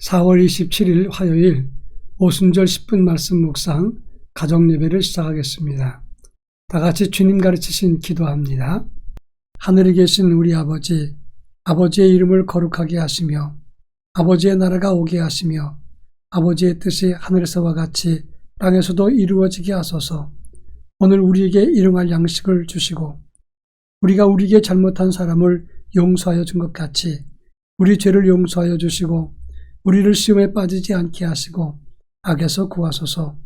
4월 27일 화요일 오순절 10분 말씀 묵상 가정예배를 시작하겠습니다. 다같이 주님 가르치신 기도합니다. 하늘에 계신 우리 아버지, 아버지의 이름을 거룩하게 하시며 아버지의 나라가 오게 하시며 아버지의 뜻이 하늘에서와 같이 땅에서도 이루어지게 하소서. 오늘 우리에게 일용할 양식을 주시고 우리가 우리에게 잘못한 사람을 용서하여 준 것 같이 우리 죄를 용서하여 주시고 우리를 시험에 빠지지 않게 하시고 악에서 구하소서.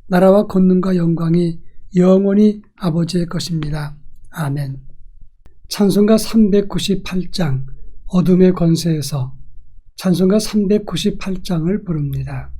나라와 권능과 영광이 영원히 아버지의 것입니다. 아멘. 찬송가 398장 어둠의 권세에서 찬송가 398장을 부릅니다.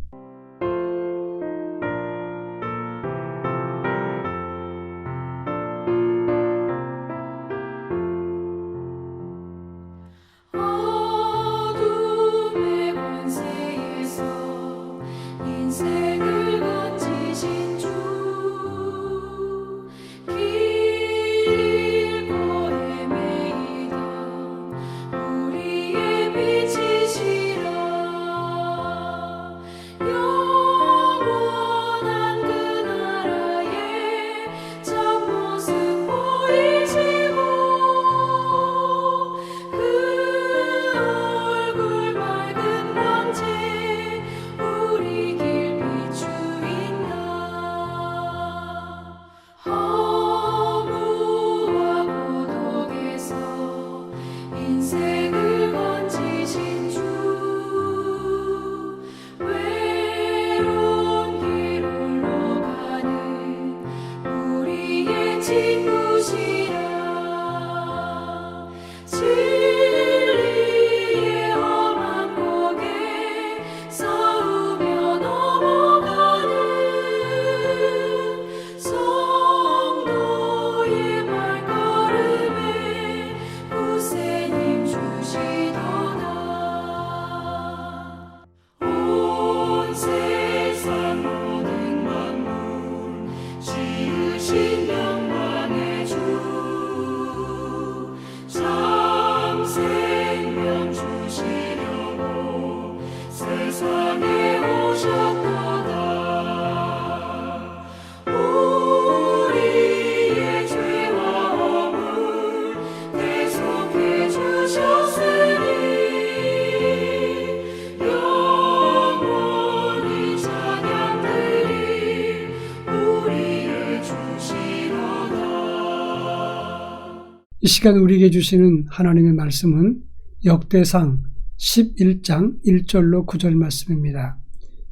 이 시간 우리에게 주시는 하나님의 말씀은 역대상 11장 1절로 9절 말씀입니다.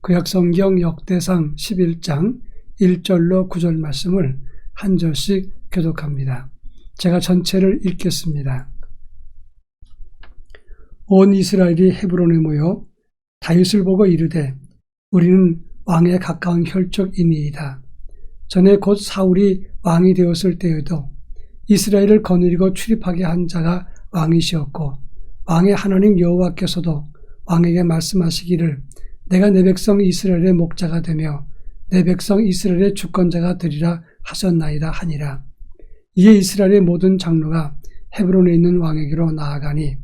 구약성경 역대상 11장 1절로 9절 말씀을 한 절씩 교독합니다. 제가 전체를 읽겠습니다. 온 이스라엘이 헤브론에 모여 다윗을 보고 이르되 우리는 왕에 가까운 혈족이니이다. 전에 곧 사울이 왕이 되었을 때에도 이스라엘을 거느리고 출입하게 한 자가 왕이시었고 왕의 하나님 여호와께서도 왕에게 말씀하시기를 내가 내 백성 이스라엘의 목자가 되며 내 백성 이스라엘의 주권자가 되리라 하셨나이다 하니라. 이에 이스라엘의 모든 장로가 헤브론에 있는 왕에게로 나아가니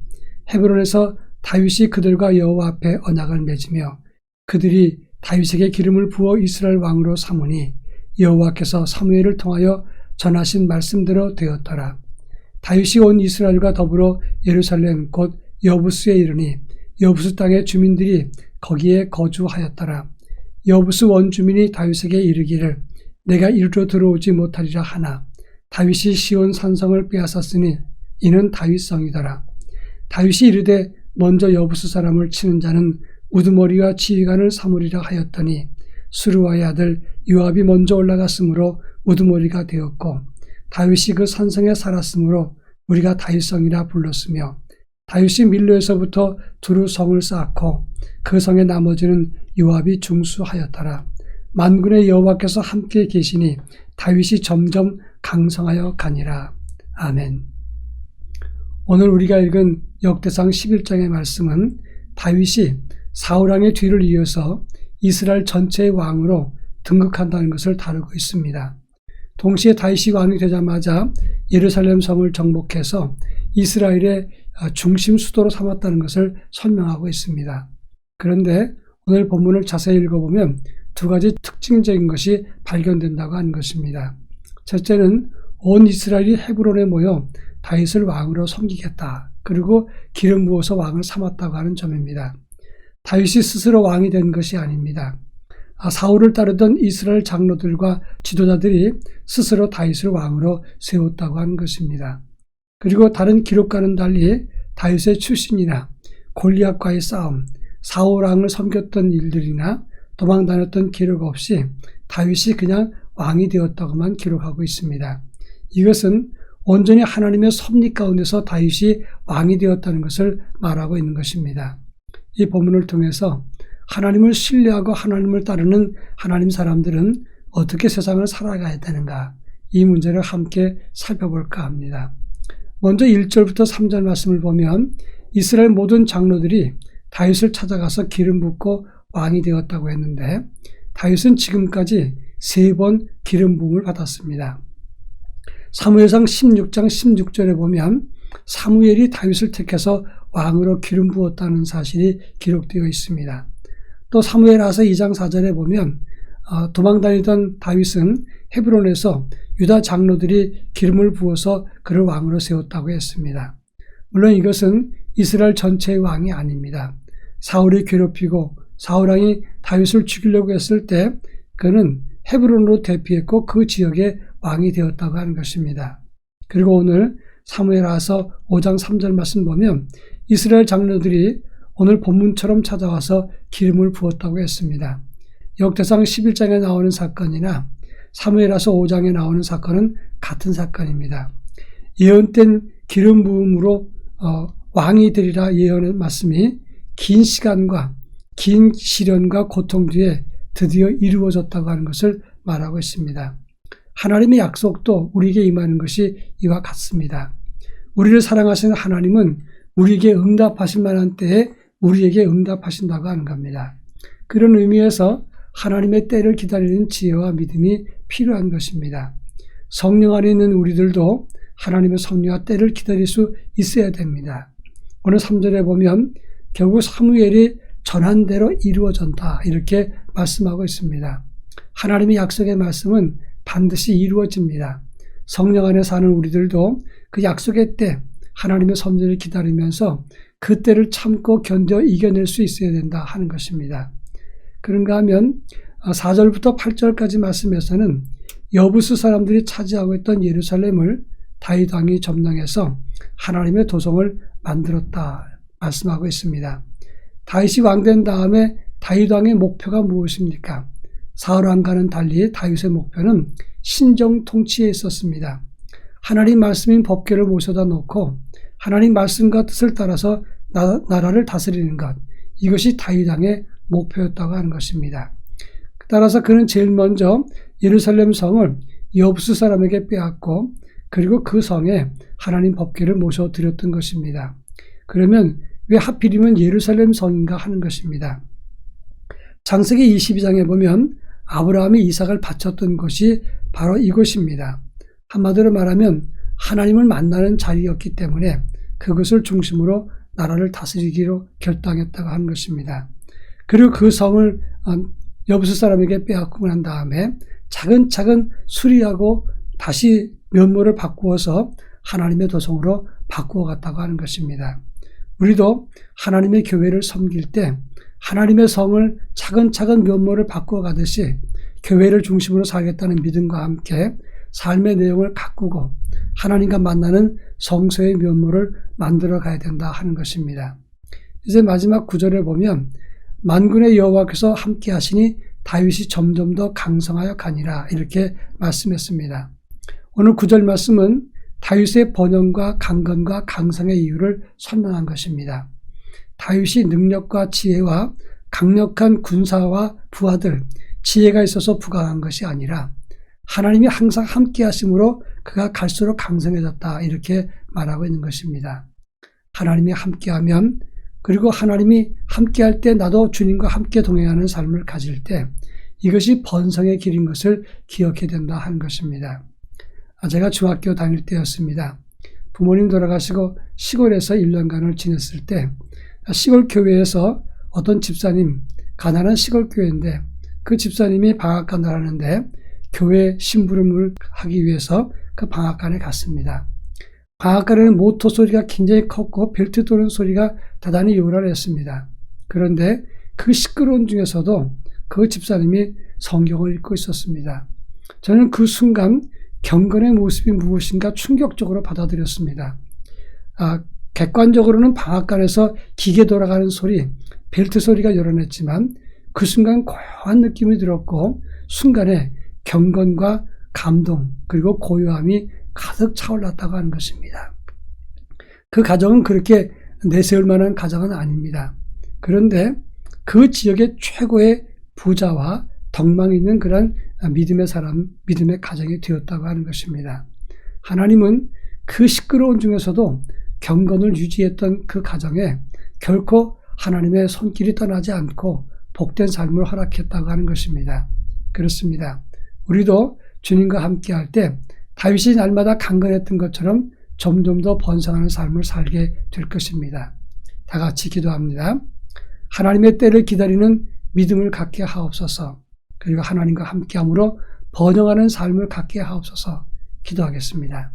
헤브론에서 다윗이 그들과 여호와 앞에 언약을 맺으며 그들이 다윗에게 기름을 부어 이스라엘 왕으로 삼으니 여호와께서 사무엘을 통하여 전하신 말씀대로 되었더라. 다윗이 온 이스라엘과 더불어 예루살렘 곧 여부스에 이르니 여부스 땅의 주민들이 거기에 거주하였더라. 여부스 원주민이 다윗에게 이르기를 내가 이리로 들어오지 못하리라 하나 다윗이 시온 산성을 빼앗았으니 이는 다윗성이더라. 다윗이 이르되 먼저 여부스 사람을 치는 자는 우두머리와 지휘관을 삼으리라 하였더니 수르와의 아들 요압이 먼저 올라갔으므로 우두머리가 되었고 다윗이 그 산성에 살았으므로 우리가 다윗성이라 불렀으며 다윗이 밀로에서부터 두루 성을 쌓고 그 성의 나머지는 요압이 중수하였더라. 만군의 여호와께서 함께 계시니 다윗이 점점 강성하여 가니라. 아멘. 오늘 우리가 읽은 역대상 11장의 말씀은 다윗이 사울왕의 뒤를 이어서 이스라엘 전체의 왕으로 등극한다는 것을 다루고 있습니다. 동시에 다윗이 왕이 되자마자 예루살렘 성을 정복해서 이스라엘의 중심 수도로 삼았다는 것을 설명하고 있습니다. 그런데 오늘 본문을 자세히 읽어보면 두 가지 특징적인 것이 발견된다고 하는 것입니다. 첫째는 온 이스라엘이 헤브론에 모여 다윗을 왕으로 섬기겠다. 그리고 기름 부어서 왕을 삼았다고 하는 점입니다. 다윗이 스스로 왕이 된 것이 아닙니다. 사울을 따르던 이스라엘 장로들과 지도자들이 스스로 다윗을 왕으로 세웠다고 하는 것입니다. 그리고 다른 기록과는 달리 다윗의 출신이나 골리앗과의 싸움, 사울 왕을 섬겼던 일들이나 도망 다녔던 기록 없이 다윗이 그냥 왕이 되었다고만 기록하고 있습니다. 이것은 온전히 하나님의 섭리 가운데서 다윗이 왕이 되었다는 것을 말하고 있는 것입니다. 이 본문을 통해서 하나님을 신뢰하고 하나님을 따르는 하나님 사람들은 어떻게 세상을 살아가야 되는가, 이 문제를 함께 살펴볼까 합니다. 먼저 1절부터 3절 말씀을 보면 이스라엘 모든 장로들이 다윗을 찾아가서 기름 붓고 왕이 되었다고 했는데 다윗은 지금까지 3번 기름 부음을 받았습니다. 사무엘상 16장 16절에 보면 사무엘이 다윗을 택해서 왕으로 기름 부었다는 사실이 기록되어 있습니다. 또 사무엘하서 2장 4절에 보면 도망다니던 다윗은 헤브론에서 유다 장로들이 기름을 부어서 그를 왕으로 세웠다고 했습니다. 물론 이것은 이스라엘 전체의 왕이 아닙니다. 사울이 괴롭히고 사울왕이 다윗을 죽이려고 했을 때 그는 헤브론으로 대피했고 그 지역의 왕이 되었다고 하는 것입니다. 그리고 오늘 사무엘하서 5장 3절 말씀 보면 이스라엘 장로들이 오늘 본문처럼 찾아와서 기름을 부었다고 했습니다. 역대상 11장에 나오는 사건이나 사무엘하서 5장에 나오는 사건은 같은 사건입니다. 예언된 기름 부음으로 왕이 되리라 예언의 말씀이 긴 시간과 긴 시련과 고통 뒤에 드디어 이루어졌다고 하는 것을 말하고 있습니다. 하나님의 약속도 우리에게 임하는 것이 이와 같습니다. 우리를 사랑하시는 하나님은 우리에게 응답하실 만한 때에 우리에게 응답하신다고 하는 겁니다. 그런 의미에서 하나님의 때를 기다리는 지혜와 믿음이 필요한 것입니다. 성령 안에 있는 우리들도 하나님의 섭리와 때를 기다릴 수 있어야 됩니다. 오늘 3절에 보면 결국 사무엘이 전한 대로 이루어졌다 이렇게 말씀하고 있습니다. 하나님의 약속의 말씀은 반드시 이루어집니다. 성령 안에 사는 우리들도 그 약속의 때 하나님의 섭리를 기다리면서 그 때를 참고 견뎌 이겨낼 수 있어야 된다 하는 것입니다. 그런가 하면 4절부터 8절까지 말씀에서는 여부수 사람들이 차지하고 있던 예루살렘을 다윗 왕이 점령해서 하나님의 도성을 만들었다 말씀하고 있습니다. 다윗이 왕된 다음에 다윗 왕의 목표가 무엇입니까? 사울 왕과는 달리 다윗의 목표는 신정 통치에 있었습니다. 하나님 말씀인 법궤를 모셔다 놓고 하나님 말씀과 뜻을 따라서 나라를 다스리는 것, 이것이 다윗 왕의 목표였다고 하는 것입니다. 따라서 그는 제일 먼저 예루살렘 성을 여부수 사람에게 빼앗고 그리고 그 성에 하나님 법궤를 모셔드렸던 것입니다. 그러면 왜 하필이면 예루살렘 성인가 하는 것입니다. 창세기 22장에 보면 아브라함이 이삭을 바쳤던 곳이 바로 이곳입니다. 한마디로 말하면 하나님을 만나는 자리였기 때문에 그것을 중심으로 나라를 다스리기로 결단했다고 하는 것입니다. 그리고 그 성을 여부수 사람에게 빼앗고 난 다음에 차근차근 수리하고 다시 면모를 바꾸어서 하나님의 도성으로 바꾸어 갔다고 하는 것입니다. 우리도 하나님의 교회를 섬길 때 하나님의 성을 차근차근 면모를 바꾸어 가듯이 교회를 중심으로 살겠다는 믿음과 함께 삶의 내용을 가꾸고 하나님과 만나는 성소의 면모를 만들어 가야 된다 하는 것입니다. 이제 마지막 9절에 보면 만군의 여호와께서 함께 하시니 다윗이 점점 더 강성하여 가니라 이렇게 말씀했습니다. 오늘 9절 말씀은 다윗의 번영과 강건과 강성의 이유를 설명한 것입니다. 다윗이 능력과 지혜와 강력한 군사와 부하들, 지혜가 있어서 부강한 것이 아니라 하나님이 항상 함께 하심으로 그가 갈수록 강성해졌다 이렇게 말하고 있는 것입니다. 하나님이 함께하면 그리고 하나님이 함께할 때 나도 주님과 함께 동행하는 삶을 가질 때 이것이 번성의 길인 것을 기억해야 된다 하는 것입니다. 제가 중학교 다닐 때였습니다. 부모님 돌아가시고 시골에서 1년간을 지냈을 때 시골 교회에서 어떤 집사님, 가난한 시골 교회인데 그 집사님이 방앗간을 하는데 교회 심부름을 하기 위해서 그 방앗간에 갔습니다. 방앗간에는 모터 소리가 굉장히 컸고 벨트 도는 소리가 대단히 요란했습니다. 그런데 그 시끄러운 중에서도 그 집사님이 성경을 읽고 있었습니다. 저는 그 순간 경건의 모습이 무엇인가 충격적으로 받아들였습니다. 객관적으로는 방앗간에서 기계 돌아가는 소리, 벨트 소리가 요란했지만 그 순간 고요한 느낌이 들었고 순간에 경건과 감동 그리고 고요함이 가득 차올랐다고 하는 것입니다. 그 가정은 그렇게 내세울 만한 가정은 아닙니다. 그런데 그 지역의 최고의 부자와 덕망 있는 그런 믿음의 사람, 믿음의 가정이 되었다고 하는 것입니다. 하나님은 그 시끄러운 중에서도 경건을 유지했던 그 가정에 결코 하나님의 손길이 떠나지 않고 복된 삶을 허락했다고 하는 것입니다. 그렇습니다. 우리도 주님과 함께할 때 다윗이 날마다 강건했던 것처럼 점점 더 번성하는 삶을 살게 될 것입니다. 다 같이 기도합니다. 하나님의 때를 기다리는 믿음을 갖게 하옵소서. 그리고 하나님과 함께함으로 번영하는 삶을 갖게 하옵소서. 기도하겠습니다.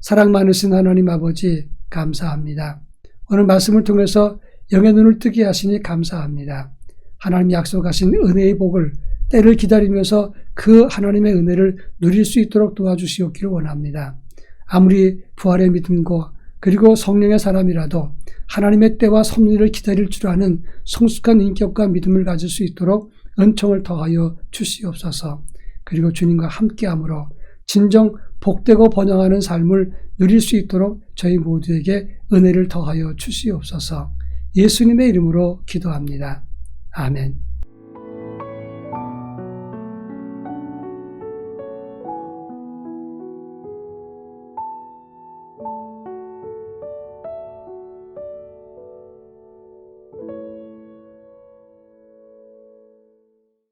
사랑 많으신 하나님 아버지 감사합니다. 오늘 말씀을 통해서 영의 눈을 뜨게 하시니 감사합니다. 하나님 약속하신 은혜의 복을 때를 기다리면서 그 하나님의 은혜를 누릴 수 있도록 도와주시옵기를 원합니다. 아무리 부활의 믿음과 그리고 성령의 사람이라도 하나님의 때와 섭리를 기다릴 줄 아는 성숙한 인격과 믿음을 가질 수 있도록 은총을 더하여 주시옵소서. 그리고 주님과 함께함으로 진정 복되고 번영하는 삶을 누릴 수 있도록 저희 모두에게 은혜를 더하여 주시옵소서. 예수님의 이름으로 기도합니다. 아멘.